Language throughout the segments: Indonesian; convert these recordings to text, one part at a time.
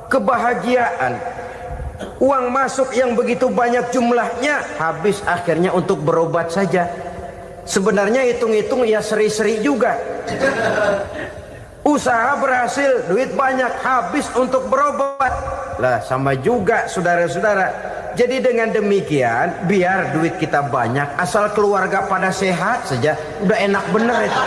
kebahagiaan, uang masuk yang begitu banyak jumlahnya, habis akhirnya untuk berobat saja. Sebenarnya hitung-hitung ya seri-seri juga. Usaha berhasil, duit banyak, habis untuk berobat. Lah sama juga saudara-saudara. Jadi dengan demikian, biar duit kita banyak, asal keluarga pada sehat saja, udah enak bener itu.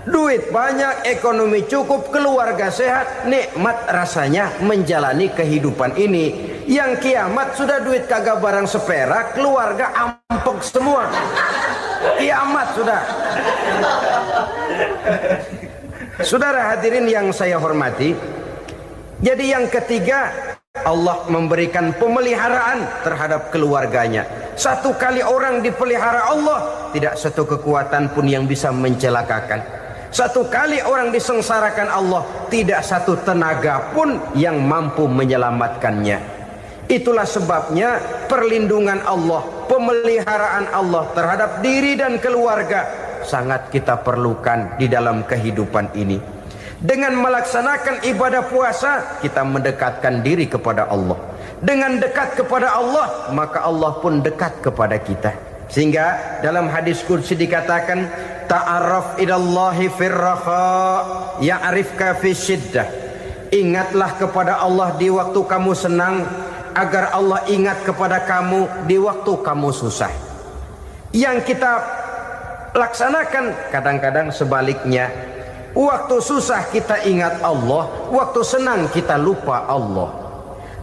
Duit banyak, ekonomi cukup, keluarga sehat, nikmat rasanya menjalani kehidupan ini. Yang kiamat sudah duit kagak barang seperak, keluarga ampek semua. Kiamat sudah. Saudara hadirin yang saya hormati, jadi yang ketiga, Allah memberikan pemeliharaan terhadap keluarganya. Satu kali orang dipelihara Allah, tidak satu kekuatan pun yang bisa mencelakakan. Satu kali orang disengsarakan Allah, tidak satu tenaga pun yang mampu menyelamatkannya. Itulah sebabnya perlindungan Allah, pemeliharaan Allah terhadap diri dan keluarga sangat kita perlukan di dalam kehidupan ini. Dengan melaksanakan ibadah puasa, kita mendekatkan diri kepada Allah. Dengan dekat kepada Allah, maka Allah pun dekat kepada kita. Sehingga dalam hadis qudsi dikatakan, ta'arraf ilallahi firraha ya'rifka fi syiddah. Ingatlah kepada Allah di waktu kamu senang, agar Allah ingat kepada kamu di waktu kamu susah. Yang kita laksanakan kadang-kadang sebaliknya. Waktu susah kita ingat Allah, waktu senang kita lupa Allah.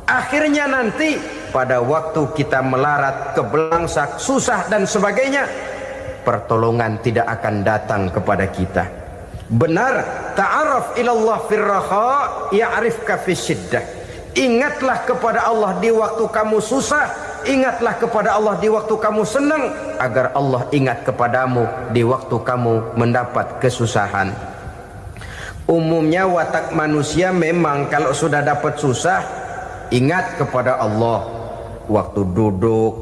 Akhirnya nanti pada waktu kita melarat, kebelangsak, susah dan sebagainya, pertolongan tidak akan datang kepada kita. Benar, ta'arraf ilallah firraha ya'rifka fi syiddah. Ingatlah kepada Allah di waktu kamu susah, ingatlah kepada Allah di waktu kamu senang, agar Allah ingat kepadamu di waktu kamu mendapat kesusahan. Umumnya watak manusia memang kalau sudah dapat susah, ingat kepada Allah. Waktu duduk,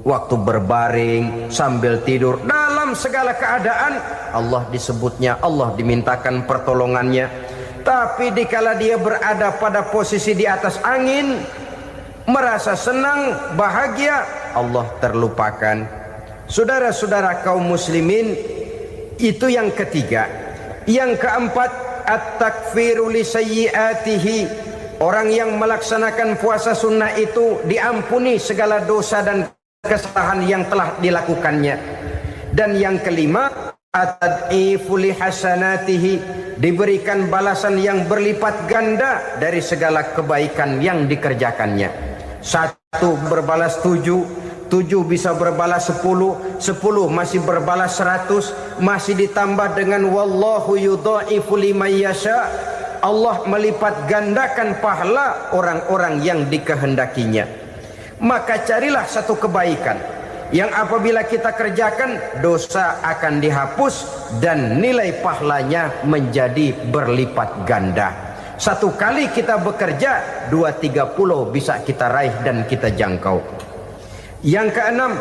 waktu berbaring, sambil tidur, dalam segala keadaan Allah disebutnya, Allah dimintakan pertolongannya. Tapi dikala dia berada pada posisi di atas angin, merasa senang, bahagia, Allah terlupakan. Saudara-saudara kaum muslimin, itu yang ketiga. Yang keempat, at-takfiru li sayyiatihi. Orang yang melaksanakan puasa sunnah itu diampuni segala dosa dan kesalahan yang telah dilakukannya. Dan yang kelima, at-tad'ifu li hasanatihi. Diberikan balasan yang berlipat ganda dari segala kebaikan yang dikerjakannya. 1 berbalas 7, 7 bisa berbalas 10, 10 masih berbalas 100, masih ditambah dengan wallahu yudha'ifu liman yasha. Allah melipat gandakan pahala orang-orang yang dikehendakinya. Maka carilah satu kebaikan yang apabila kita kerjakan, dosa akan dihapus dan nilai pahalanya menjadi berlipat ganda. Satu kali kita bekerja, 2-3 pulau bisa kita raih dan kita jangkau. Yang keenam,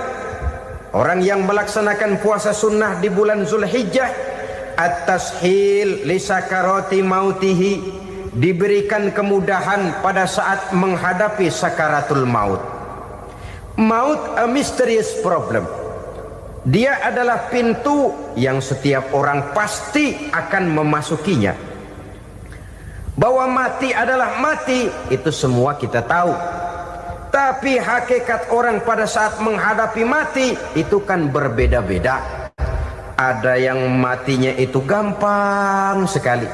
orang yang melaksanakan puasa sunnah di bulan Zulhijjah, at-tashil li sakarati mautihi. Diberikan kemudahan pada saat menghadapi sakaratul maut. Maut a mysterious problem. Dia adalah pintu yang setiap orang pasti akan memasukinya. Bahwa mati adalah mati, itu semua kita tahu. Tapi hakikat orang pada saat menghadapi mati itu kan berbeda-beda. Ada yang matinya itu gampang sekali,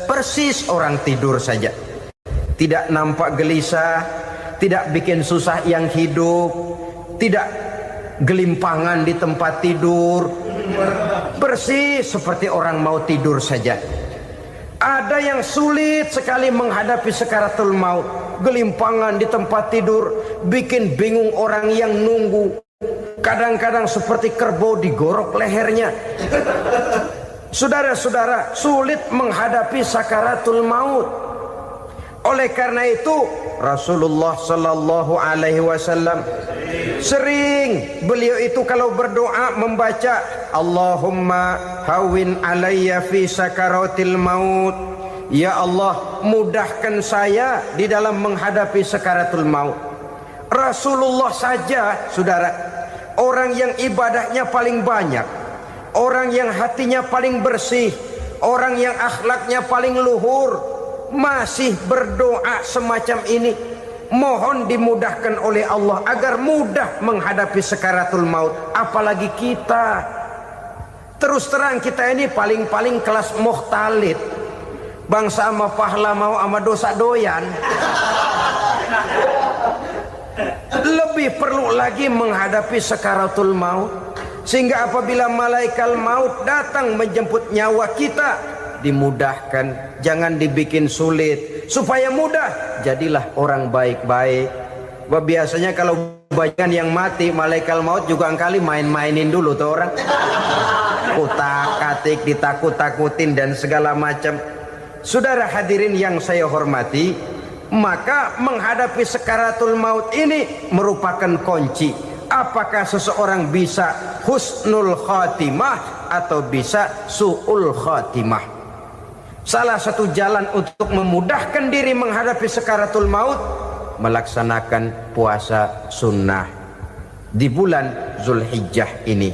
persis orang tidur saja, tidak nampak gelisah, tidak bikin susah yang hidup, tidak gelimpangan di tempat tidur, persis seperti orang mau tidur saja. Ada yang sulit sekali menghadapi sakaratul maut, gelimpangan di tempat tidur, bikin bingung orang yang nunggu. Kadang-kadang seperti kerbau digorok lehernya. Saudara-saudara, sulit menghadapi sakaratul maut. Oleh karena itu Rasulullah sallallahu alaihi wasallam sering beliau itu kalau berdoa membaca Allahumma hawin alayya fi sakaratil maut, Ya Allah, mudahkan saya di dalam menghadapi sakaratul maut. Rasulullah saja, saudara, orang yang ibadahnya paling banyak, orang yang hatinya paling bersih, orang yang akhlaknya paling luhur, masih berdoa semacam ini. Mohon dimudahkan oleh Allah agar mudah menghadapi sakaratul maut. Apalagi kita, terus terang kita ini paling-paling kelas muhtalid, bangsa sama pahala mau sama dosa doyan. Lebih perlu lagi menghadapi sakaratul maut, sehingga apabila malaikat maut datang menjemput nyawa kita, dimudahkan, jangan dibikin sulit, supaya mudah. Jadilah orang baik-baik. Biasanya kalau banyak yang mati, malaikat maut juga kali main-mainin dulu tuh orang, kutak-katik, ditakut-takutin dan segala macam. Saudara hadirin yang saya hormati, maka menghadapi sakaratul maut ini merupakan kunci. Apakah seseorang bisa husnul khatimah atau bisa su'ul khatimah? Salah satu jalan untuk memudahkan diri menghadapi sakaratul maut, melaksanakan puasa sunnah di bulan Zulhijjah ini.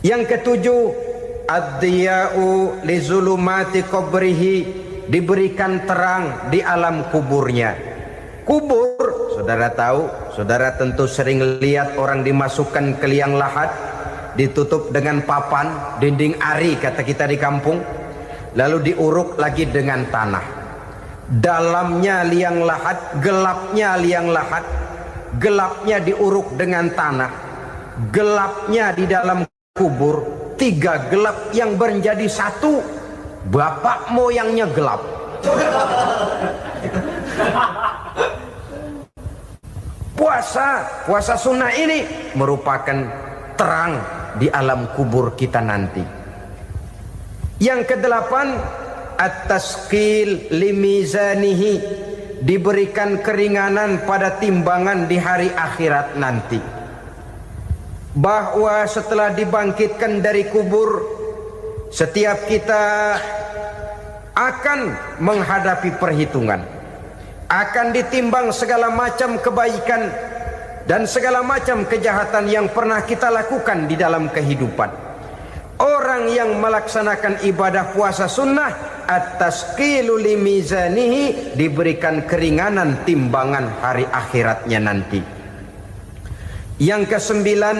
Yang ketujuh, ad-diya'u li zulumati qabrihi, diberikan terang di alam kuburnya. Kubur, saudara tahu, saudara tentu sering lihat orang dimasukkan ke liang lahat, ditutup dengan papan, dinding ari kata kita di kampung, lalu diuruk lagi dengan tanah. Dalamnya liang lahat, gelapnya liang lahat, gelapnya diuruk dengan tanah, gelapnya di dalam kubur, tiga gelap yang menjadi satu. Bapak moyangnya gelap. Puasa sunnah ini merupakan terang di alam kubur kita nanti. Yang kedelapan, at-tasqil limizanihi, diberikan keringanan pada timbangan di hari akhirat nanti. Bahwa setelah dibangkitkan dari kubur, setiap kita akan menghadapi perhitungan, akan ditimbang segala macam kebaikan dan segala macam kejahatan yang pernah kita lakukan di dalam kehidupan. Orang yang melaksanakan ibadah puasa sunnah, at-tasqilu limizanihi, diberikan keringanan timbangan hari akhiratnya nanti. Yang kesembilan,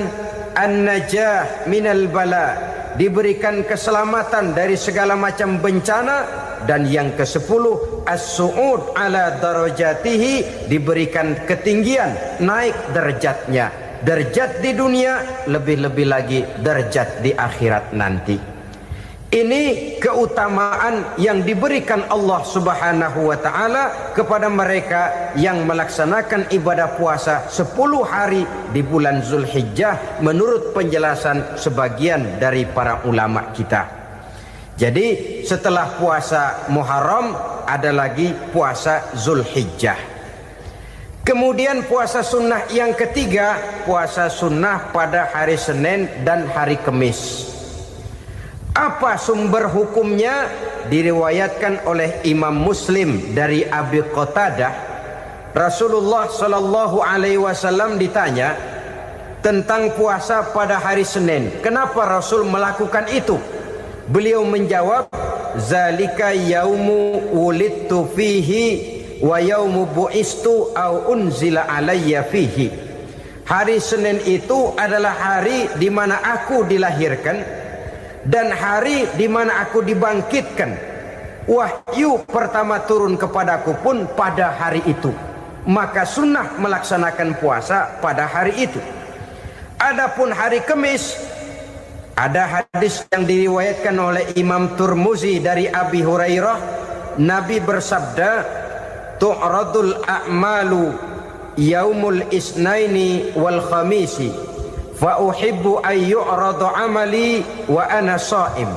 an-najah minal bala, diberikan keselamatan dari segala macam bencana. Dan yang ke-10, as-su'ud ala darajatihi, diberikan ketinggian, naik derajatnya, derajat di dunia, lebih-lebih lagi derajat di akhirat nanti. Ini keutamaan yang diberikan Allah Subhanahu wa ta'ala kepada mereka yang melaksanakan ibadah puasa 10 hari di bulan Zulhijjah, menurut penjelasan sebagian dari para ulama kita. Jadi setelah puasa Muharram ada lagi puasa Zulhijjah. Kemudian puasa sunnah yang ketiga, puasa sunnah pada hari Senin dan hari Kamis. Apa sumber hukumnya? Diriwayatkan oleh Imam Muslim dari Abi Qatadah, Rasulullah sallallahu alaihi wasallam ditanya tentang puasa pada hari Senin. Kenapa Rasul melakukan itu? Beliau menjawab, zalika yaumu wulidtu fihi wa yaumu bu'istu au unzila alayya fihi. Hari Senin itu adalah hari di mana aku dilahirkan dan hari di mana aku dibangkitkan. Wahyu pertama turun kepadaku pun pada hari itu. Maka sunnah melaksanakan puasa pada hari itu. Adapun hari Kamis, ada hadis yang diriwayatkan oleh Imam Turmuzi dari Abi Hurairah, Nabi bersabda, tu'radul a'malu yaumul isnaini wal khamisi fa uhibbu ay yu'radu amali wa ana sha'im.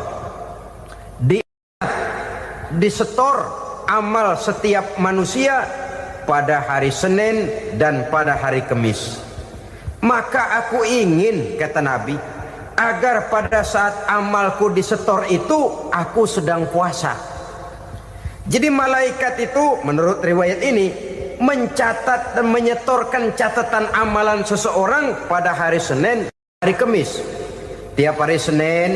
Disetor amal setiap manusia pada hari Senin dan pada hari Kamis. Maka aku ingin, kata Nabi, agar pada saat amalku disetor itu aku sedang puasa. Jadi malaikat itu menurut riwayat ini mencatat dan menyetorkan catatan amalan seseorang pada hari Senin, hari Kamis. Tiap hari Senin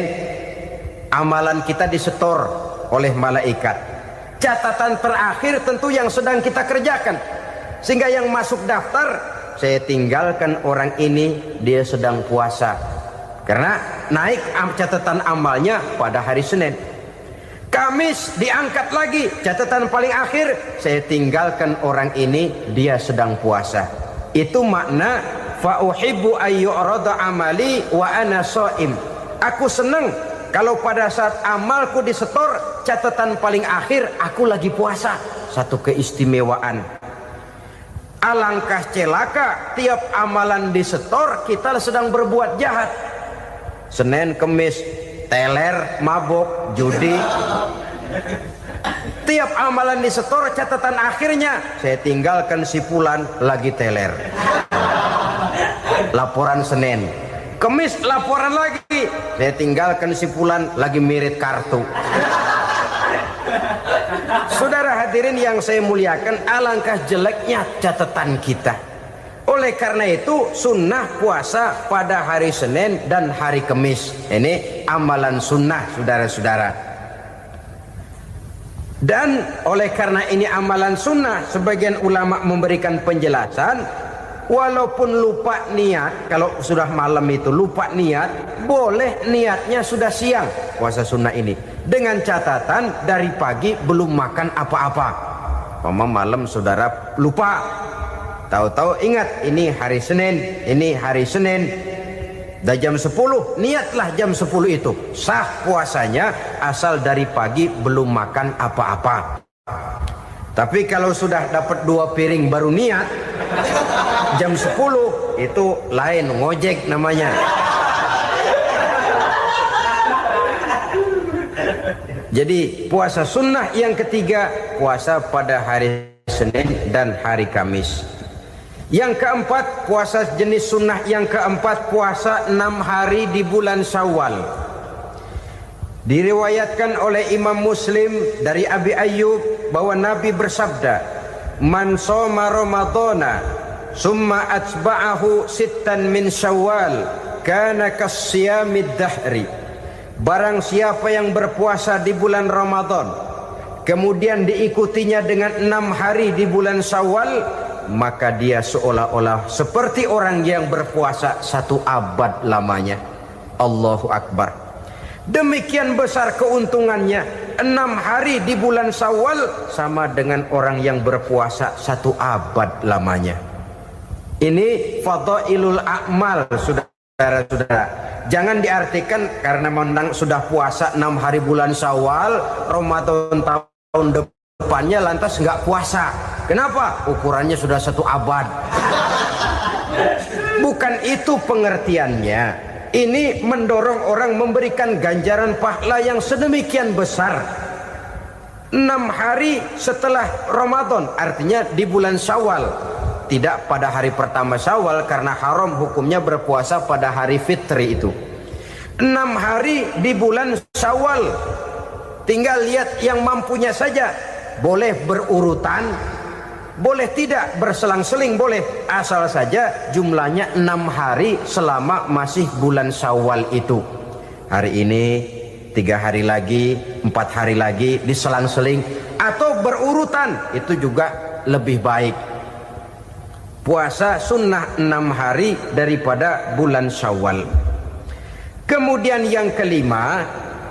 amalan kita disetor oleh malaikat. Catatan terakhir tentu yang sedang kita kerjakan. Sehingga yang masuk daftar, saya tinggalkan orang ini, dia sedang puasa. Karena naik catatan amalnya pada hari Senin. Kamis diangkat lagi, catatan paling akhir, saya tinggalkan orang ini, dia sedang puasa. Itu makna fa uhibbu ayyurada amali wa ana shaim. Aku senang kalau pada saat amalku disetor, catatan paling akhir aku lagi puasa. Satu keistimewaan. Alangkah celaka tiap amalan disetor kita sedang berbuat jahat. Senin, Kemis, teler, mabok, judi. Tiap amalan disetor catatan akhirnya saya tinggalkan si fulan lagi teler. Laporan Senin. Kemis laporan lagi, saya tinggalkan si fulan lagi mirit kartu. Saudara hadirin yang saya muliakan, alangkah jeleknya catatan kita. Oleh karena itu sunnah puasa pada hari Senin dan hari Kamis. Ini amalan sunnah saudara-saudara. Dan oleh karena ini amalan sunnah, sebagian ulama memberikan penjelasan, walaupun lupa niat, kalau sudah malam itu lupa niat, boleh niatnya sudah siang puasa sunnah ini, dengan catatan dari pagi belum makan apa-apa. Malam saudara lupa, tahu-tahu ingat ini hari Senin, ini hari Senin, dah jam 10, niatlah jam 10 itu sah puasanya asal dari pagi belum makan apa-apa. Tapi kalau sudah dapat 2 piring baru niat jam 10, itu lain, ngojek namanya. Jadi puasa sunnah yang ketiga, puasa pada hari Senin dan hari Kamis. Yang keempat, puasa jenis sunnah yang keempat, puasa 6 hari di bulan Syawal. Diriwayatkan oleh Imam Muslim dari Abi Ayyub bahwa Nabi bersabda, "Man shoma Ramadhana summa atba'ahu sittan min Syawal kana kasyamid dahri." Barang siapa yang berpuasa di bulan Ramadan kemudian diikutinya dengan 6 hari di bulan Syawal, maka dia seolah-olah seperti orang yang berpuasa 1 abad lamanya. Allahu Akbar. Demikian besar keuntungannya. 6 hari di bulan Syawal sama dengan orang yang berpuasa 1 abad lamanya. Ini fadailul a'mal, saudara-saudara. Jangan diartikan karena menang sudah puasa 6 hari bulan Syawal, Ramadan tahun depannya lantas nggak puasa. Kenapa? Ukurannya sudah 1 abad. Bukan itu pengertiannya. Ini mendorong orang memberikan ganjaran pahala yang sedemikian besar. 6 hari setelah Ramadan, artinya di bulan Syawal. Tidak pada hari pertama Syawal karena haram hukumnya berpuasa pada hari fitri itu. 6 hari di bulan Syawal. Tinggal lihat yang mampunya saja. Boleh berurutan, boleh tidak berselang-seling, boleh. Asal saja jumlahnya 6 hari selama masih bulan Syawal itu. Hari ini 3 hari lagi, 4 hari lagi, diselang-seling atau berurutan, itu juga lebih baik. Puasa sunnah 6 hari daripada bulan Syawal. Kemudian yang kelima,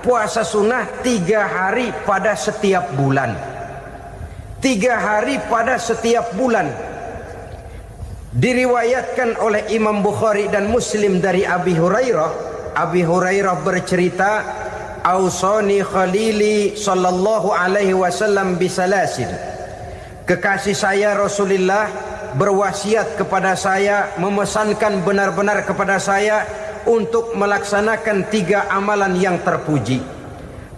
puasa sunnah 3 hari pada setiap bulan. 3 hari pada setiap bulan. Diriwayatkan oleh Imam Bukhari dan Muslim dari Abi Hurairah. Abi Hurairah bercerita, "Ausani khalili sallallahu alaihi wasallam bisalasin." Kekasih saya Rasulullah berwasiat kepada saya, memesankan benar-benar kepada saya untuk melaksanakan 3 amalan yang terpuji.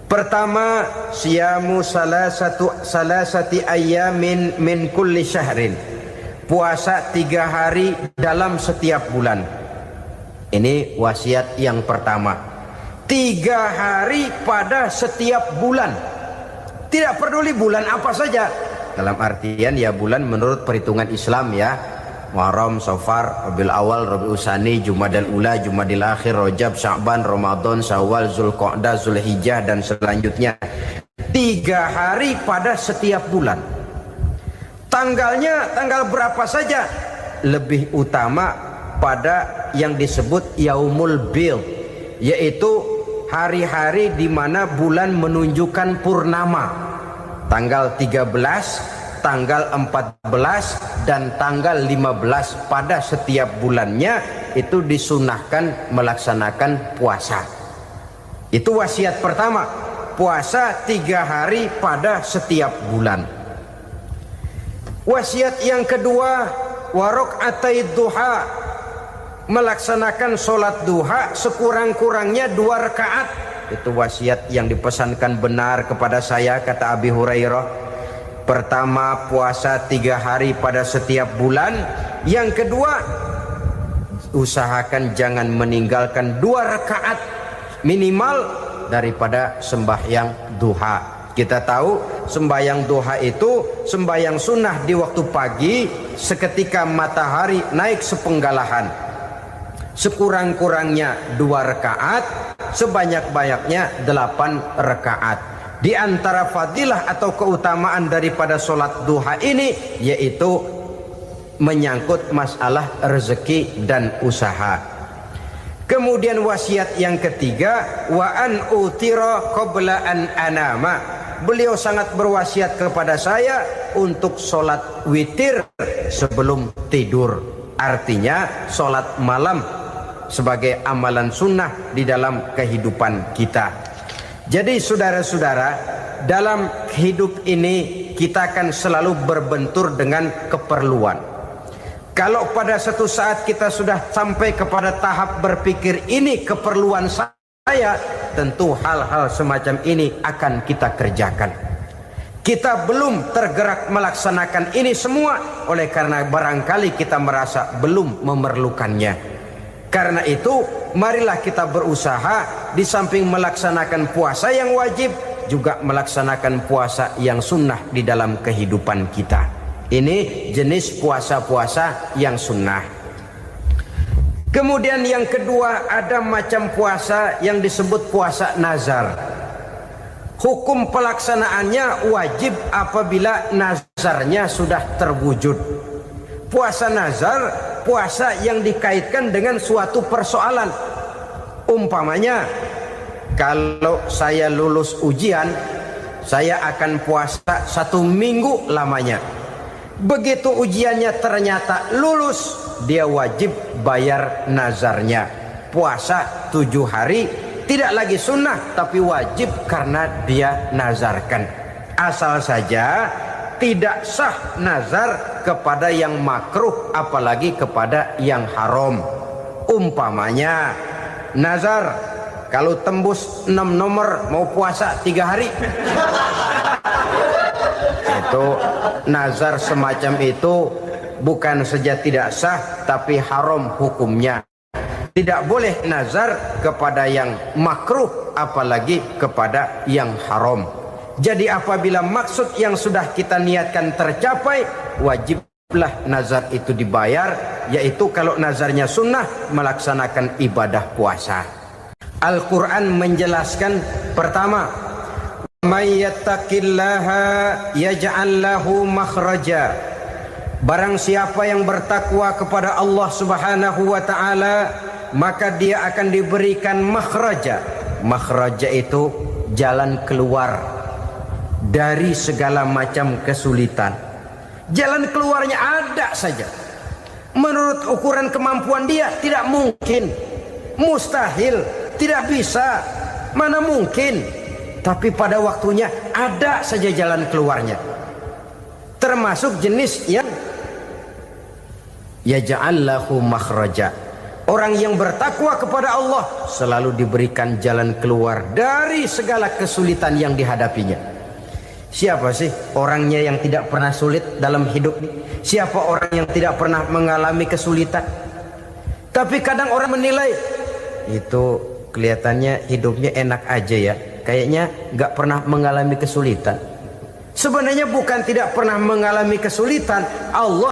Pertama, siyamu salasati ayyamin min kulli syahrin. Puasa 3 hari dalam setiap bulan. Ini wasiat yang pertama. 3 hari pada setiap bulan. Tidak peduli bulan apa saja. Dalam artian ya bulan menurut perhitungan Islam ya. Muharram, Safar, Rabiul Awal, Rabiul Tsani, Jumadal Ula, Jumadil Akhir, Rajab, Sya'ban, Ramadan, Syawal, Zulqa'dah, Zulhijjah dan selanjutnya. 3 hari pada setiap bulan. Tanggalnya tanggal berapa saja. Lebih utama pada yang disebut Yaumul Bil, yaitu hari-hari di mana bulan menunjukkan purnama. Tanggal 13, tanggal 14 dan tanggal 15 pada setiap bulannya itu disunahkan melaksanakan puasa. Itu wasiat pertama, puasa 3 hari pada setiap bulan. Wasiat yang kedua, waraqatai duha, melaksanakan sholat duha sekurang-kurangnya 2 rakaat. Itu wasiat yang dipesankan benar kepada saya, kata Abi Hurairah. Pertama, puasa 3 hari pada setiap bulan. Yang kedua, usahakan jangan meninggalkan 2 rakaat minimal daripada sembahyang duha. Kita tahu sembahyang duha itu sembahyang sunnah di waktu pagi seketika matahari naik sepenggalahan. Sekurang-kurangnya 2 rakaat, sebanyak-banyaknya 8 rakaat. Di antara fadilah atau keutamaan daripada sholat duha ini yaitu menyangkut masalah rezeki dan usaha. Kemudian wasiat yang ketiga, wa an utira qabla an anama. Beliau sangat berwasiat kepada saya untuk sholat witir sebelum tidur. Artinya sholat malam sebagai amalan sunnah di dalam kehidupan kita. Jadi saudara-saudara, dalam hidup ini kita akan selalu berbentur dengan keperluan. Kalau pada satu saat kita sudah sampai kepada tahap berpikir ini keperluan saya, tentu hal-hal semacam ini akan kita kerjakan. Kita belum tergerak melaksanakan ini semua oleh karena barangkali kita merasa belum memerlukannya. Karena itu marilah kita berusaha di samping melaksanakan puasa yang wajib juga melaksanakan puasa yang sunnah di dalam kehidupan kita. Ini jenis puasa-puasa yang sunnah. Kemudian yang kedua, ada macam puasa yang disebut puasa nazar. Hukum pelaksanaannya wajib apabila nazarnya sudah terwujud. Puasa nazar, puasa yang dikaitkan dengan suatu persoalan. Umpamanya, kalau saya lulus ujian, saya akan puasa 1 minggu lamanya. Begitu ujiannya ternyata lulus, dia wajib bayar nazarnya. Puasa 7 hari, tidak lagi sunnah tapi wajib karena dia nazarkan. Asal saja tidak sah nazar kepada yang makruh apalagi kepada yang haram. Umpamanya nazar kalau tembus 6 nomor mau puasa 3 hari. Itu nazar semacam itu bukan saja tidak sah tapi haram hukumnya. Tidak boleh nazar kepada yang makruh apalagi kepada yang haram. Jadi apabila maksud yang sudah kita niatkan tercapai, wajiblah nazar itu dibayar, yaitu kalau nazarnya sunnah melaksanakan ibadah puasa. Al-Quran menjelaskan pertama, may yattaqillaha yaj'al lahu makhraja. Barang siapa yang bertakwa kepada Allah Subhanahu wa taala, maka dia akan diberikan makhraja. Makhraja itu jalan keluar dari segala macam kesulitan. Jalan keluarnya ada saja. Menurut ukuran kemampuan dia tidak mungkin, mustahil, tidak bisa, mana mungkin. Tapi pada waktunya ada saja jalan keluarnya. Termasuk jenis yang yaj'al lahu makhraja. Orang yang bertakwa kepada Allah selalu diberikan jalan keluar dari segala kesulitan yang dihadapinya. Siapa sih orangnya yang tidak pernah sulit dalam hidup ini? Siapa orang yang tidak pernah mengalami kesulitan? Tapi kadang orang menilai itu kelihatannya hidupnya enak aja ya, kayaknya gak pernah mengalami kesulitan. Sebenarnya bukan tidak pernah mengalami kesulitan. Allah